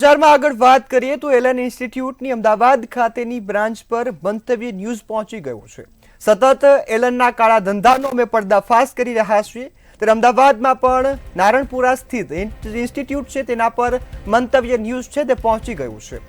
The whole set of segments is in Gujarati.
સમાચારમાં આગળ વાત કરીએ તો એલન ઇન્સ્ટિટ્યૂટની અમદાવાદ ખાતેની બ્રાન્ચ પર મંતવ્ય ન્યૂઝ પહોંચી ગયું છે। સતત એલનના કાળા ધંધાનો અમે પર્દાફાશ કરી રહ્યા છીએ ત્યારે અમદાવાદમાં પણ નારણપુરા સ્થિત ઇન્સ્ટિટ્યૂટ છે તેના પર મંતવ્ય ન્યૂઝ છે તે પહોંચી ગયું છે।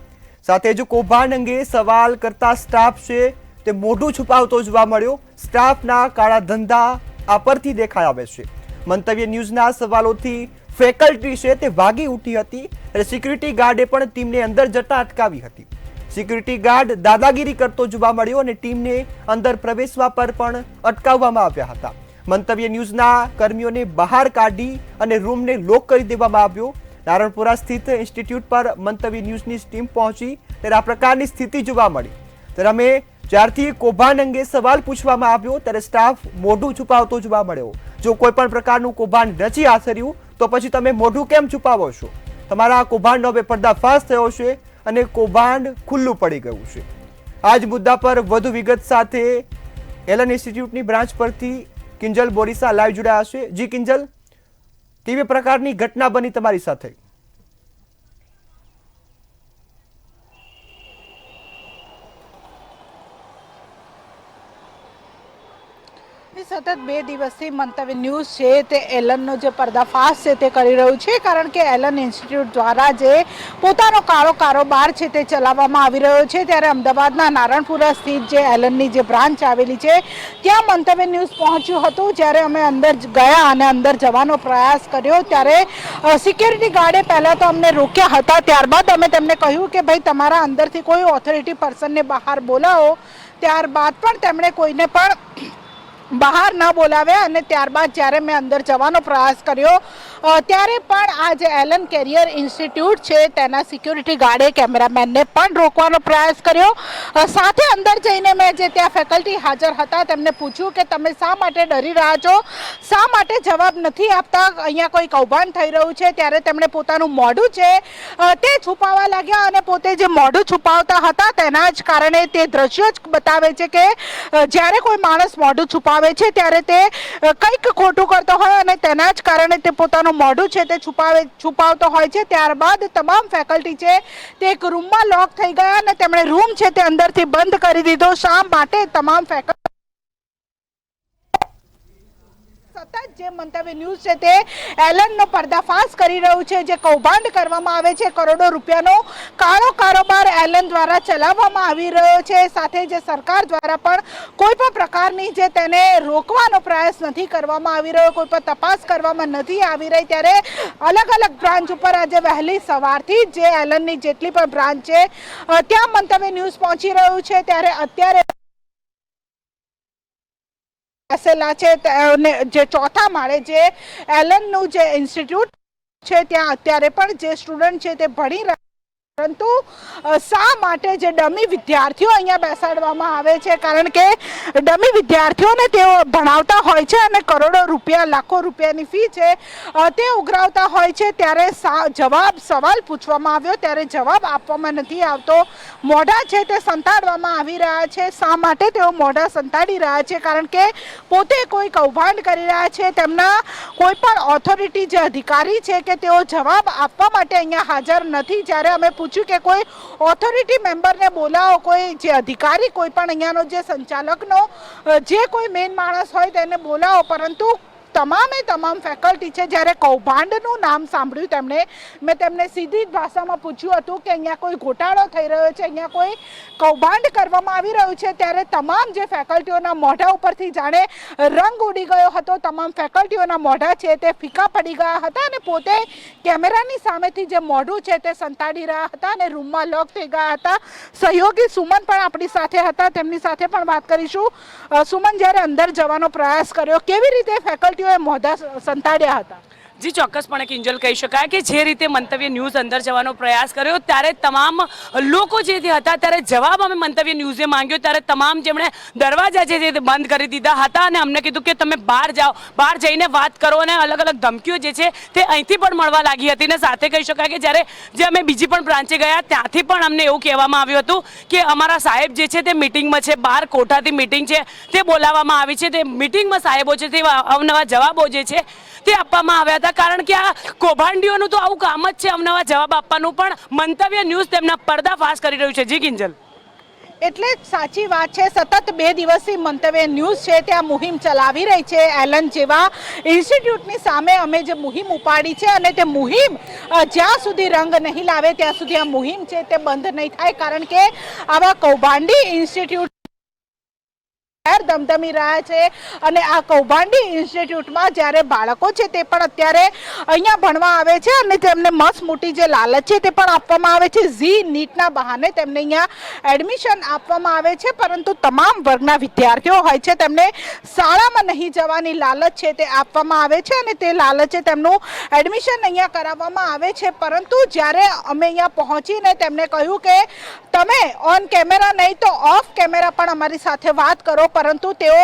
સાથે જ કૌભાંડ અંગે સવાલ કરતા સ્ટાફ છે તે મોઢું છુપાવતો જોવા મળ્યો। સ્ટાફના કાળા ધંધા આ પરથી દેખાઈ આવે છે। મંતવ્ય ન્યૂઝના સવાલોથી ફેકલ્ટી છે તે ભાગી ઉઠી હતી અને સિક્યુરિટી ગાર્ડે પણ ટીમને અંદર જતા અટકાવી હતી। સિક્યુરિટી ગાર્ડ દાદાગીરી કરતો જોવા મળ્યો અને ટીમને અંદર પ્રવેશવા પર પણ અટકાવવામાં આવ્યા હતા। મંતવ્ય ન્યૂઝના કર્મીઓને બહાર કાઢી અને રૂમને લોક કરી દેવામાં આવ્યો। નારણપુરા સ્થિત ઇન્સ્ટિટ્યૂટ પર મંતવ્ય ન્યૂઝની ટીમ પહોંચી ત્યારે આ પ્રકારની સ્થિતિ જોવા મળી। ત્યારે અમે જ્યારથી કૌભાંડ અંગે સવાલ પૂછવામાં આવ્યો ત્યારે સ્ટાફ મોઢું છુપાવતો જોવા મળ્યો। જો કોઈ પણ પ્રકારનું કૌભાંડ નથી આચર્યું તો પછી તમે મોઢું કેમ છુપાવો છો? તમારા કૌભાંડનો હવે પર્દાફાશ થયો છે અને કૌભાંડ ખુલ્લું પડી ગયું છે। આ જ મુદ્દા પર વધુ વિગત સાથે એલન ઇન્સ્ટિટ્યૂટની બ્રાન્ચ પરથી કિંજલ બોરીસા લાઈવ જોડાયા છે। જી કિંજલ, કેવી પ્રકારની ઘટના બની તમારી સાથે? સતત 2 દિવસથી મંતવ્ય ન્યૂઝ છે તે એલનનો જે પર્દાફાશ છે તે કરી રહ્યું છે, કારણ કે એલન ઇન્સ્ટિટ્યૂટ દ્વારા જે પોતાનો કાળો કારોબાર છે તે ચલાવવામાં આવી રહ્યો છે। ત્યારે અમદાવાદના નારણપુરા સ્થિત જે એલનની જે બ્રાન્ચ આવેલી છે ત્યાં મંતવ્ય ન્યૂઝ પહોંચ્યું હતું। જ્યારે અમે અંદર ગયા અને અંદર જવાનો પ્રયાસ કર્યો ત્યારે સિક્યુરિટી ગાર્ડે પહેલાં તો અમને રોક્યા હતા। ત્યારબાદ અમે તેમને કહ્યું કે ભાઈ તમારા અંદરથી કોઈ ઓથોરિટી પર્સનને બહાર બોલાવો। ત્યારબાદ પણ તેમણે કોઈને પણ બહાર ન બોલાવ્યા અને ત્યારબાદ જ્યારે મેં અંદર જવાનો પ્રયાસ કર્યો ત્યારે પણ આ જે એલન કેરિયર ઇન્સ્ટિટ્યૂટ છે તેના સિક્યુરિટી ગાર્ડે કેમેરામેનને પણ રોકવાનો પ્રયાસ કર્યો। સાથે અંદર જઈને મેં જે ત્યાં ફેકલ્ટી હાજર હતા તેમને પૂછ્યું કે તમે શા માટે ડરી રહ્યા છો, શા માટે જવાબ નથી આપતા, અહીંયા કોઈ કૌભાંડ થઈ રહ્યું છે? ત્યારે તેમણે પોતાનું મોઢું છે તે છુપાવવા લાગ્યા અને પોતે જે મોઢું છુપાવતા હતા તેના જ કારણે તે દ્રશ્યો જ બતાવે છે કે જ્યારે કોઈ માણસ મોઢું છુપાવે છે ત્યારે તે કંઈક ખોટું કરતો હોય અને તેના જ કારણે તે પોતાનું મોઢું છે તે છુપાવતો હોય છે। ત્યારબાદ તમામ ફેકલ્ટી છે તે એક રૂમમાં લોક થઈ ગયા અને તેમણે રૂમ છે તે અંદરથી બંધ કરી દીધો। શા માટે તમામ ફેકલ્ટી સતત જે મંતવ્ય ન્યૂઝ છે તે એલનનો પર્દાફાશ કરી રહ્યું છે। જે કૌભાંડ કરવામાં આવે છે, કરોડો રૂપિયાનો કાળો કારોબાર એલન દ્વારા ચલાવવામાં આવી રહ્યો છે। સાથે જે સરકાર દ્વારા પણ કોઈ પણ પ્રકારની જે તેને રોકવાનો પ્રયાસ નથી કરવામાં આવી રહ્યો, કોઈ પણ તપાસ કરવામાં નથી આવી રહી। ત્યારે અલગ અલગ બ્રાન્ચ ઉપર આજે વહેલી સવારથી જે એલનની જેટલી પણ બ્રાન્ચ છે ત્યાં મંતવ્ય ન્યૂઝ પહોંચી રહ્યું છે। ત્યારે અત્યારે બેસેલા છે જે ચોથા માળે જે એલનનું જે ઇન્સ્ટિટ્યૂટ છે ત્યાં અત્યારે પણ જે સ્ટુડન્ટ છે તે ભણી રહ્યા, પરંતુ શા માટે જે ડમી વિદ્યાર્થીઓ અહીંયા બેસાડવામાં આવે છે? કારણ કે ડમી વિદ્યાર્થીઓને તેઓ ભણાવતા હોય છે અને કરોડો રૂપિયા, લાખો રૂપિયાની ફી છે તે ઉઘરાવતા હોય છે। ત્યારે સવાલ પૂછવામાં આવ્યો ત્યારે જવાબ આપવામાં નથી આવતો। મોઢા છે તે સંતાડવામાં આવી રહ્યા છે। શા માટે તેઓ મોઢા સંતાડી રહ્યા છે? કારણ કે પોતે કોઈ કૌભાંડ કરી રહ્યા છે, તેમના કોઈ પણ ઓથોરિટી જે અધિકારી છે કે તેઓ જવાબ આપવા માટે અહીંયા હાજર નથી। જ્યારે અમે પૂછ્યું કે કોઈ ઓથોરિટી મેમ્બરને બોલાવો, કોઈ જે અધિકારી, કોઈ પણ અહીંયાનો જે સંચાલકનો જે કોઈ મેઇન માણસ હોય તેને બોલાવો, પરંતુ તમામ ફેકલ્ટી છે જ્યારે કૌભાંડનું નામ સાંભળ્યું મેં તેમને સીધી જ ભાષામાં પૂછ્યું હતું કે અહીંયા કોઈ ઘોટાળો થઈ રહ્યો છે, અહીંયા કોઈ કૌભાંડ કરવામાં આવી રહ્યું છે, ત્યારે તમામ જે ફેકલ્ટીઓના મોઢા ઉપરથી જાણે રંગ ઉડી ગયો હતો। તમામ ફેકલ્ટીઓના મોઢા છે તે ફીકા પડી ગયા હતા અને પોતે કેમેરાની સામેથી જે મોઢું છે તે સંતાડી રહ્યા હતા અને રૂમમાં લોક થઈ ગયા હતા। સહયોગી સુમન પણ આપણી સાથે હતા, તેમની સાથે પણ વાત કરીશું। સુમન, જ્યારે અંદર જવાનો પ્રયાસ કર્યો કેવી રીતે ફેકલ્ટીઓએ મોઢા સંતાડ્યા હતા? જી ચોક્કસપણે કિંજલ કહી શકાય કે જે રીતે મંતવ્ય ન્યૂઝ અંદર જવાનો પ્રયાસ કર્યો ત્યારે તમામ લોકો જે હતા ત્યારે જવાબ અમે મંતવ્ય ન્યૂઝે માંગ્યો ત્યારે તમામ જેમણે દરવાજા છે તે બંધ કરી દીધા હતા અને અમને કીધું કે તમે બહાર જાઓ, બહાર જઈને વાત કરો અને અલગ અલગ ધમકીઓ જે છે તે અહીંથી પણ મળવા લાગી હતી। અને સાથે કહી શકાય કે જ્યારે જે અમે બીજી પણ બ્રાન્ચે ગયા ત્યાંથી પણ અમને એવું કહેવામાં આવ્યું હતું કે અમારા સાહેબ જે છે તે મિટિંગમાં છે, બહાર કોઠાથી મિટિંગ છે તે બોલાવવામાં આવી છે, તે મિટિંગમાં સાહેબો છે તે અવનવા જવાબો જે છે તે આપવામાં આવ્યા હતા। હતા, કારણ કે આ કૌભાંડીઓનું તો આવું કામ જ છે અવનવા જવાબ આપવાનું, પણ મંતવ્ય ન્યૂઝ તેમના પર્દાફાશ કરી રહ્યું છે. જી કિંજલ. એટલે સાચી વાત છે, સતત 2 દિવસથી મંતવ્ય ન્યૂઝ છે ત્યાં મુહિમ ચલાવી રહી છે. એલન જેવા ઇન્સ્ટિટ્યૂટની સામે અમે જે મુહિમ ઉપાડી છે અને તે મુહિમ જ્યાં સુધી રંગ નહીં લાવે ત્યાં સુધી આ મુહિમ છે તે બંધ નહીં થાય, કારણ કે આવા કૌભાંડી ઇન્સ્ટિટ્યૂટ ધમધમી રહ્યા છે. અને આ કૌભાંડી ઇન્સ્ટિટ્યૂટમાં જ્યારે બાળકો છે તે પણ અત્યારે અહીંયા ભણવા આવે છે અને તેમને મસ્ત મોટી જે લાલચ છે તે પણ આપવામાં આવે છે. ઝી નીટના બહાને તેમને અહીંયા એડમિશન આપવામાં આવે છે, પરંતુ તમામ વર્ગના વિદ્યાર્થીઓ હોય છે તેમને શાળામાં નહીં જવાની લાલચ છે તે આપવામાં આવે છે અને તે લાલચે તેમનું એડમિશન અહીંયા કરાવવામાં આવે છે. પરંતુ જ્યારે અમે અહીંયા પહોંચીને તેમને કહ્યું કે તમે ઓન કેમેરા નહીં તો ઓફ કેમેરા પણ અમારી સાથે વાત કરો, પરંતુ તેઓ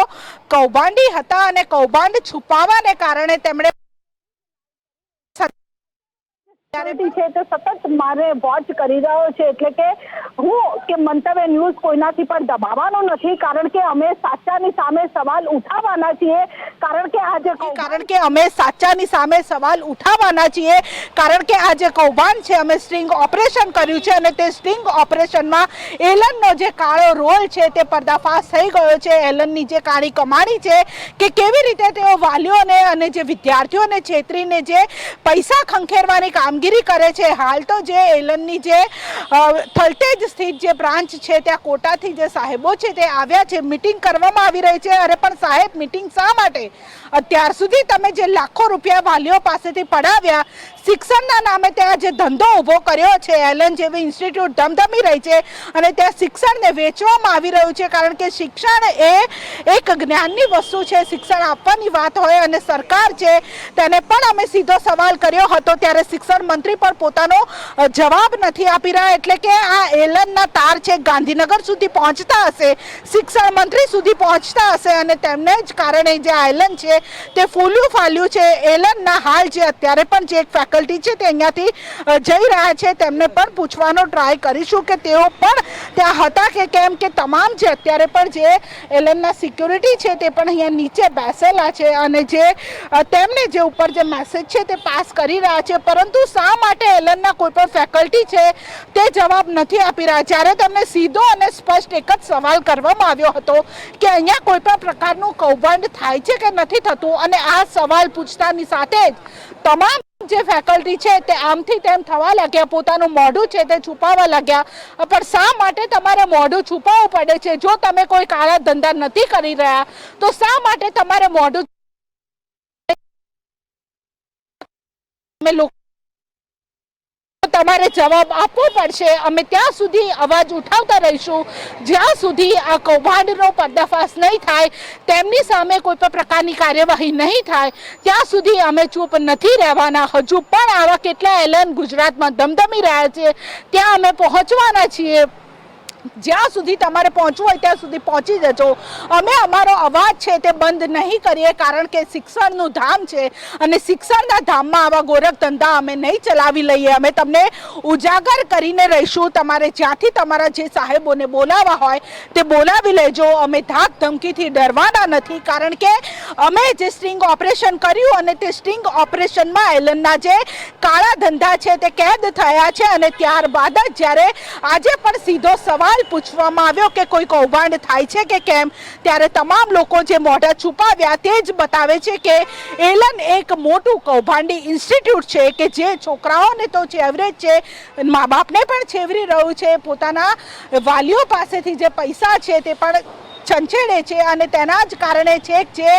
કૌભાંડી હતા અને કૌભાંડ છુપાવવાને કારણે તેમણે છે તે સતત મારે વોચ કરી રહ્યો છે. એટલે કે હું કે મંતવ્ય ન્યૂઝ કોઈનાથી પણ દબાવવાનો નથી, કારણ કે અમે સાચાની સામે સવાલ ઉઠાવવાના છીએ. કારણ કે અમે સાચાની સામે સવાલ ઉઠાવવાના છીએ, કારણ કે આ જે કૌભાંડ છે અમે સ્ટિંગ ઓપરેશન કર્યું છે અને તે સ્ટિંગ ઓપરેશનમાં એલનનો જે કાળો રોલ છે તે પર્દાફાશ થઈ ગયો છે. એલનની જે કાળી કમાણી છે કે કેવી રીતે તેઓ વાલીઓને અને જે વિદ્યાર્થીઓને છેતરીને જે પૈસા ખંખેરવાની કામગીરી કરે છે. હાલ તો જે એલનની જે થલતેજ સ્થિત જે બ્રાન્ચ છે ત્યાં કોટાથી જે સાહેબો છે તે આવ્યા છે, મીટિંગ કરવામાં આવી રહી છે. અરે પણ સાહેબ, મીટિંગ શા માટે? અત્યાર સુધી તમે જે લાખો રૂપિયા વાલીઓ પાસેથી પડાવ્યા, શિક્ષણના નામે ત્યાં જે ધંધો ઊભો કર્યો છે, એલન જેવી ઇન્સ્ટિટ્યૂટ ધમધમી રહી છે અને ત્યાં શિક્ષણને વેચવામાં આવી રહ્યું છે. કારણ કે શિક્ષણ એ એક જ્ઞાનની વસ્તુ છે, શિક્ષણ આપવાની વાત હોય અને સરકાર છે તેને પણ અમે સીધો સવાલ કર્યો હતો ત્યારે શિક્ષણ મંત્રી પણ પોતાનો જવાબ નથી આપી રહ્યા. એટલે કે આ એલનના તાર છે ગાંધીનગર સુધી પહોંચતા હશે, શિક્ષણ મંત્રી સુધી પહોંચતા હશે અને તેમને જ કારણે જે આ એલન છે તે ફૂલ્યું ફાલ્યું છે. એલનના હાલ જે અત્યારે પણ જે એક ફેકલ્ટી છે તે અહીંયાથી જઈ રહ્યા છે, તેમને પણ પૂછવાનો ટ્રાય કરીશું કે તેઓ પણ ત્યાં હતા કે કેમ, કે તમામ જે અત્યારે પણ જે એલનના સિક્યુરિટી છે તે પણ અહીંયા નીચે બેસેલા છે અને જે તેમને જે ઉપર જે મેસેજ છે તે પાસ કરી રહ્યા છે. પરંતુ શા માટે એલનના કોઈ પણ ફેકલ્ટી છે તે જવાબ નથી આપી રહ્યા? જ્યારે તેમને સીધો અને સ્પષ્ટ એક જ સવાલ કરવામાં આવ્યો હતો કે અહીંયા કોઈ પણ પ્રકારનું કૌભાંડ થાય છે કે નથી થતું, અને આ સવાલ પૂછતાની સાથે જ તમામ જે ફેકલ્ટી છે તે આમથી તેમ થવા લાગ્યા, પોતાનું મોઢું છે તે છુપાવવા લાગ્યા. પણ શા માટે તમારે મોઢું છુપાવવું પડે છે? જો તમે કોઈ કાળા ધંધા નથી કરી રહ્યા તો શા માટે તમારે મોઢું તમારે જવાબ આપવો પડશે. અમે ત્યાં સુધી અવાજ ઉઠાવતા રહીશું જ્યાં સુધી આ કૌભાંડનો પર્દાફાશ નહીં થાય, તેમની સામે કોઈ પણ પ્રકારની કાર્યવાહી નહીં થાય ત્યાં સુધી અમે ચૂપ નથી રહેવાના. હજુ પણ આવા કેટલા એલન ગુજરાતમાં ધમધમી રહ્યા છે, ત્યાં અમે પહોંચવાના છીએ. જ્યાં સુધી તમારે પહોંચવું હોય ત્યાં સુધી પહોંચી જજો. અમે અમારો અવાજ છે તે બંધ નહીં કરીએ, કારણ કે શિક્ષણનું ધામ છે અને શિક્ષણના ધામમાં આવા ગોરખ ધંધા અમે નહીં ચલાવી લઈએ. અમે તમને ઉજાગર કરીને રહીશું. તમારે જ્યાંથી તમારા જે સાહેબોને બોલાવવા હોય તે બોલાવી લેજો. અમે ધાક ધમકીથી ડરવાના નથી, કારણ કે અમે જે સ્ટિંગ ઓપરેશન કર્યું અને તે સ્ટિંગ ઓપરેશનમાં એલનના જે કાળા ધંધા છે તે કેદ થયા છે અને ત્યારબાદ જ જ્યારે આજે પણ સીધો સવાલ પૂછવામાં આવ્યો કે કોઈ કૌભાંડ થાય છે કે કેમ, ત્યારે તમામ લોકો જે મોઢા છુપાવ્યા તે જ બતાવે છે કે એલન એક મોટું કૌભાંડી ઇન્સ્ટિટ્યૂટ છે કે જે છોકરાઓને તો છેવરે જ છે, મા બાપને પણ છેવરી રહ્યું છે, પોતાના વાલીઓ પાસેથી જે પૈસા છે તે પણ છંછેડે છે અને તેના જ કારણે છેક જે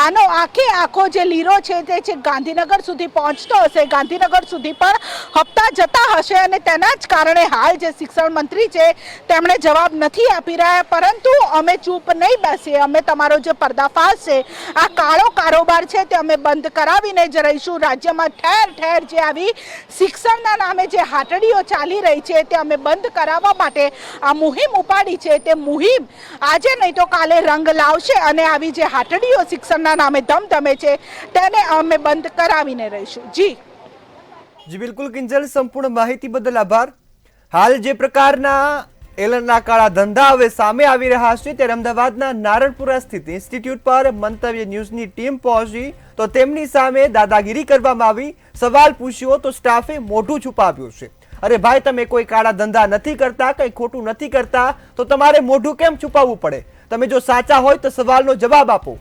આનો આખો જે લીરો છે તે છે ગાંધીનગર સુધી પહોંચતો હશે, ગાંધીનગર સુધી પણ હપ્તા જતા હશે અને તેના જ કારણે હાલ જે શિક્ષણ મંત્રી છે તેમણે જવાબ નથી આપી રહ્યા. પરંતુ અમે ચૂપ નહીં બેસીએ. અમે તમારો જે પર્દાફાશ છે, આ કાળો કારોબાર છે તે અમે બંધ કરાવીને જ રહીશું. રાજ્યમાં ઠેર ઠેર જે આવી શિક્ષણના નામે જે હાટડીઓ ચાલી રહી છે તે અમે બંધ કરાવવા માટે આ મુહિમ ઉપાડી છે. તે મુહિમ આજે નહીં તો કાલે રંગ લાવશે અને આવી જે હાટડીઓ શિક્ષણના નામે ધમધમે છે તેને અમે બંધ કરાવીને રહીશું. જી બિલકુલ કિંજલ, સંપૂર્ણ માહિતી બદલ આભાર. હાલ જે પ્રકારના એલનના કાળા ધંધા હવે સામે આવી રહ્યા છે ત્યારે અમદાવાદના નારણપુરા સ્થિત ઇન્સ્ટિટ્યૂટ પર મંતવ્ય ન્યૂઝની ટીમ પહોંચી તો તેમની સામે દાદાગીરી કરવામાં આવી. સવાલ પૂછ્યો તો સ્ટાફે મોઢું છુપાવ્યું છે. અરે ભાઈ, તમે કોઈ કાળા ધંધા નથી કરતા, કંઈ ખોટું નથી કરતા તો તમારે મોઢું કેમ છુપાવવું પડે? તમે જો સાચા હોય તો સવાલનો જવાબ આપો.